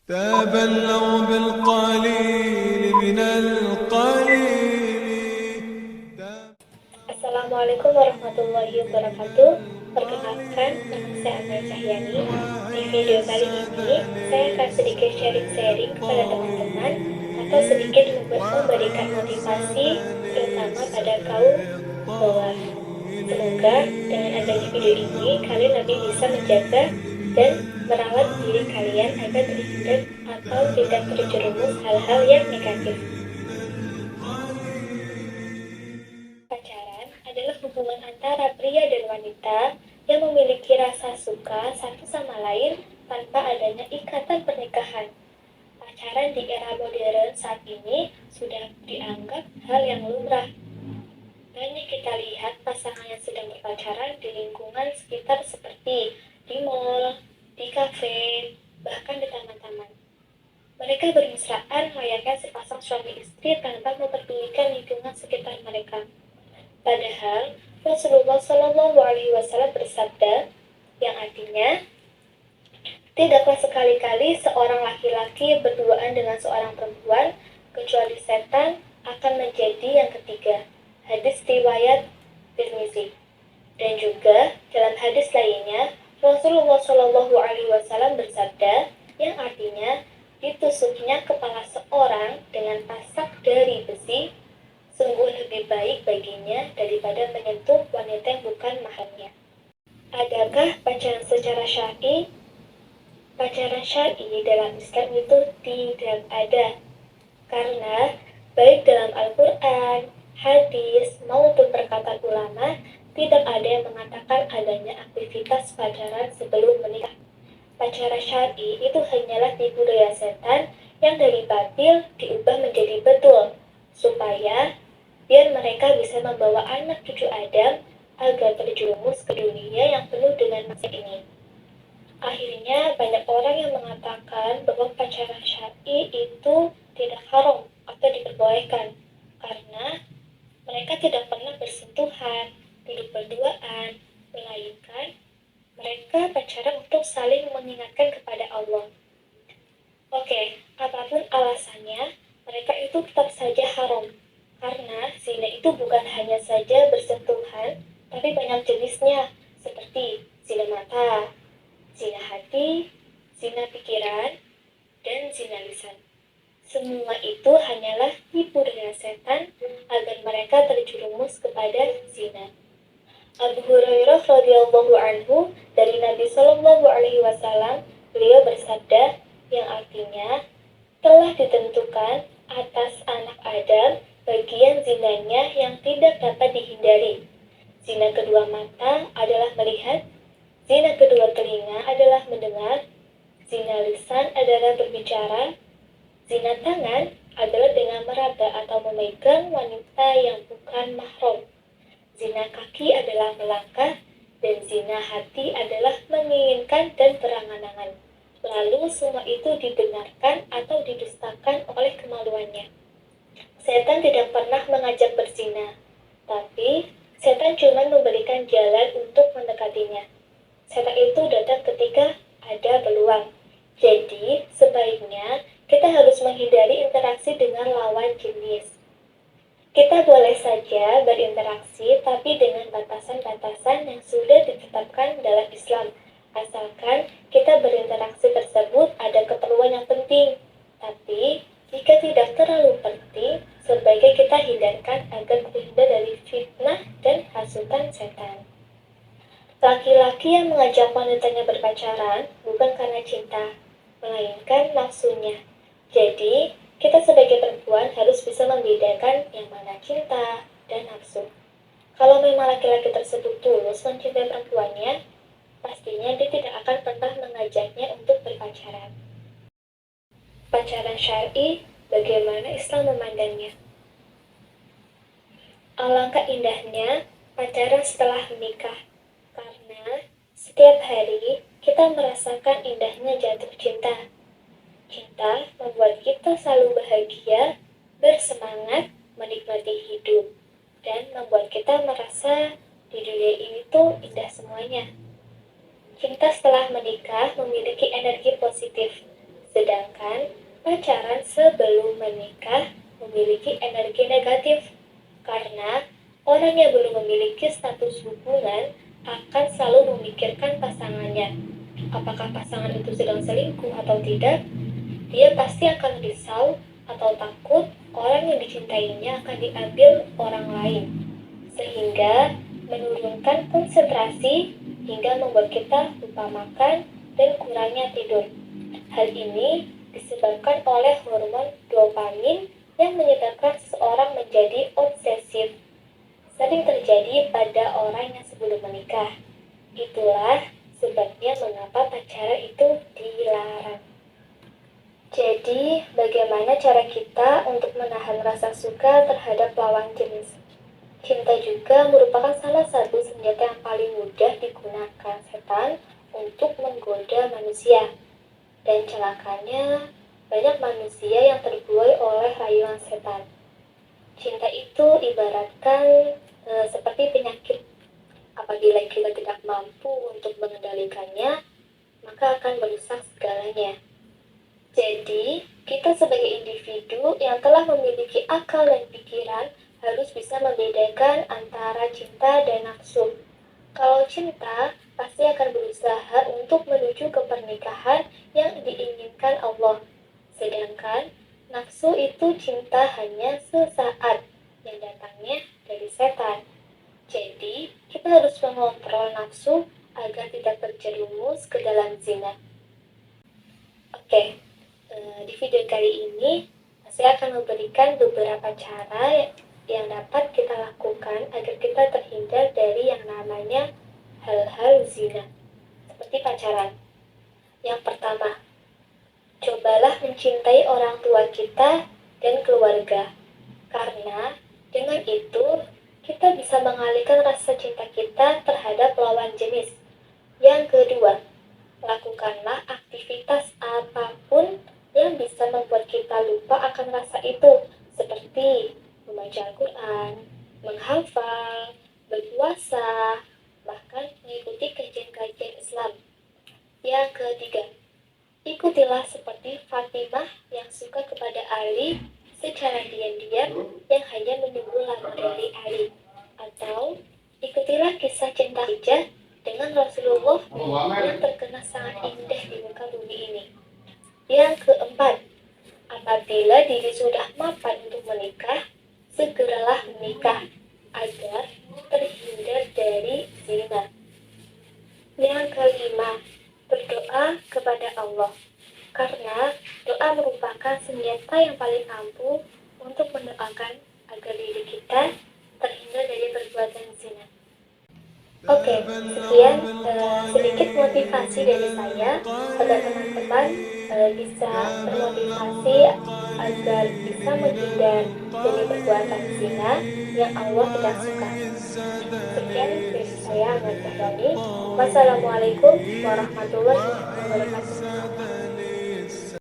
تبلغ بالقليل من القليل. Assalamualaikum warahmatullahi wabarakatuh. Perkenalkan, nama saya Amel Cahyani. Di video kali ini, saya akan sedikit sharing-sharing kepada teman-teman atau sedikit memberikan motivasi, terutama pada kaum bawah. Semoga dengan adanya video ini, kalian lebih bisa menjaga dan merawat diri kalian agar terhindar atau tidak terjerumus hal-hal yang negatif. Pacaran adalah hubungan antara pria dan wanita yang memiliki rasa suka satu sama lain tanpa adanya ikatan pernikahan. Pacaran di era modern saat ini sudah dianggap hal yang lumrah. Banyak kita lihat pasangan yang sedang berpacaran di lingkungan sekitar seperti di mall, di kafe, bahkan di taman-taman. Mereka bermesraan layaknya sepasang suami istri tanpa memperdulikan lingkungan sekitar mereka. Padahal Rasulullah Shallallahu Alaihi Wasallam bersabda, yang artinya, tidaklah sekali-kali seorang laki-laki berduaan dengan seorang perempuan, kecuali setan akan menjadi yang ketiga. Hadis riwayat Tirmizi. Dan juga dalam hadis lainnya, Rasulullah Shallallahu Alaihi Wasallam bersabda, yang artinya, ditusuknya kepala seorang dengan pasak dari besi sungguh lebih baik baginya daripada menyentuh wanita yang bukan mahramnya. Adakah pacaran secara syar'i? Pacaran syar'i dalam Islam itu tidak ada. Karena baik dalam Al-Quran, hadis, maupun perkataan ulama, tidak ada yang mengatakan adanya aktivitas pacaran sebelum menikah. Pacaran syar'i itu hanyalah tipu daya setan yang dari batil diubah menjadi betul, supaya biar mereka bisa membawa anak cucu Adam agar terjerumus ke dunia yang penuh dengan maksiat ini. Akhirnya banyak orang yang mengatakan bahwa pacaran syar'i itu tidak haram atau diperbolehkan karena mereka tidak pernah bersentuhan, duduk berduaan, melainkan mereka pacaran untuk saling mengingatkan kepada Allah. Oke, apapun alasannya, mereka itu tetap saja haram. Karena zina itu bukan hanya saja bersentuhan, tapi banyak jenisnya, seperti zina mata, zina hati, zina pikiran, dan zina lisan. Semua itu hanyalah tipu daya setan agar mereka terjerumus kepada zina. Abu Hurairah radhiyallahu anhu dari Nabi Shallallahu Alaihi Wasallam, beliau bersabda, yang artinya telah ditentukan atas anak Adam bagian zinanya yang tidak dapat dihindari. Zina kedua mata adalah melihat, zina kedua telinga adalah mendengar, zina lisan adalah berbicara, zina tangan adalah dengan meraba atau memegang wanita yang bukan mahram. Zina kaki adalah melangkah, dan zina hati adalah menginginkan dan berangan-angan. Lalu semua itu dibenarkan atau didustakan oleh kemaluannya. Setan tidak pernah mengajak berzina, tapi setan cuma memberikan jalan untuk mendekatinya. Setan itu datang ketika ada peluang. Jadi, sebaiknya kita harus menghindari interaksi dengan lawan jenis. Kita boleh saja berinteraksi, tapi dengan batasan-batasan yang sudah ditetapkan dalam Islam. Asalkan kita berinteraksi tersebut ada keperluan yang penting. Tapi, jika tidak terlalu penting, sebaiknya kita hindarkan agar terhindar dari fitnah dan hasutan setan. Laki-laki yang mengajak wanitanya berpacaran bukan karena cinta, melainkan nafsunya. Jadi, kita sebagai perempuan harus bisa membedakan yang mana cinta dan nafsu. Kalau memang laki-laki tersebut tulus mencintai perempuannya, pastinya dia tidak akan pernah mengajaknya untuk berpacaran. Pacaran syar'i, bagaimana Islam memandangnya? Alangkah indahnya pacaran setelah menikah, karena setiap hari kita merasakan indahnya jatuh cinta. Cinta membuat kita selalu bahagia, bersemangat, menikmati hidup, dan membuat kita merasa di dunia ini tuh indah semuanya. Cinta setelah menikah memiliki energi positif, Sedangkan pacaran sebelum menikah memiliki energi negatif karena orang yang belum memiliki status hubungan akan selalu memikirkan pasangannya. Apakah pasangan itu sedang selingkuh atau tidak? Dia pasti akan risau atau takut orang yang dicintainya akan diambil orang lain, sehingga menurunkan konsentrasi hingga membuat kita lupa makan dan kurangnya tidur. Hal ini disebabkan oleh hormon dopamin yang menyebabkan seseorang menjadi obsesif. Sering terjadi pada orang yang sebelum menikah. Itulah sebabnya mengapa pacaran itu dilarang. Jadi, bagaimana cara kita untuk menahan rasa suka terhadap lawan jenis? Cinta juga merupakan salah satu senjata yang paling mudah digunakan setan untuk menggoda manusia. Dan celakanya, banyak manusia yang terbuai oleh rayuan setan. Cinta itu ibaratkan seperti penyakit. Apabila kita tidak mampu untuk mengendalikannya, maka akan merusak segalanya. Jadi, kita sebagai individu yang telah memiliki akal dan pikiran harus bisa membedakan antara cinta dan nafsu. Kalau cinta, pasti akan berusaha untuk menuju ke pernikahan yang diinginkan Allah. Sedangkan nafsu itu cinta hanya sesaat yang datangnya dari setan. Jadi, kita harus mengontrol nafsu agar tidak terjerumus ke dalam zina. Oke, di video kali ini saya akan memberikan beberapa cara yang dapat kita lakukan agar kita terhindar dari yang namanya hal-hal zina, seperti pacaran. Yang pertama, cobalah mencintai orang tua kita dan keluarga, karena dengan itu kita bisa mengalihkan rasa cinta kita terhadap lawan jenis. Yang kedua, lakukanlah aktivitas apapun yang bisa membuat kita lupa akan rasa itu, seperti membaca Al-Quran, menghafal, berpuasa, bahkan mengikuti kajian-kajian Islam. Yang ketiga, ikutilah seperti Fatimah yang suka kepada Ali secara diam-diam yang hanya menunggu lama dari Ali. Atau ikutilah kisah cinta Khadijah dengan Rasulullah yang terkenal sangat indah di muka bumi ini. Yang keempat, apabila diri sudah mapan untuk menikah, segeralah menikah agar terhindar dari zina. Yang kelima, berdoa kepada Allah, karena doa merupakan senjata yang paling ampuh untuk mendoakan agar diri kita terhindar dari perbuatan zina. Oke, sekian sedikit motivasi dari saya agar teman-teman bisa termotivasi agar bisa menghindar dari perbuatan zina yang Allah tidak suka. Sekian dari saya, Ahmad Fahroni. Wassalamualaikum warahmatullahi wabarakatuh.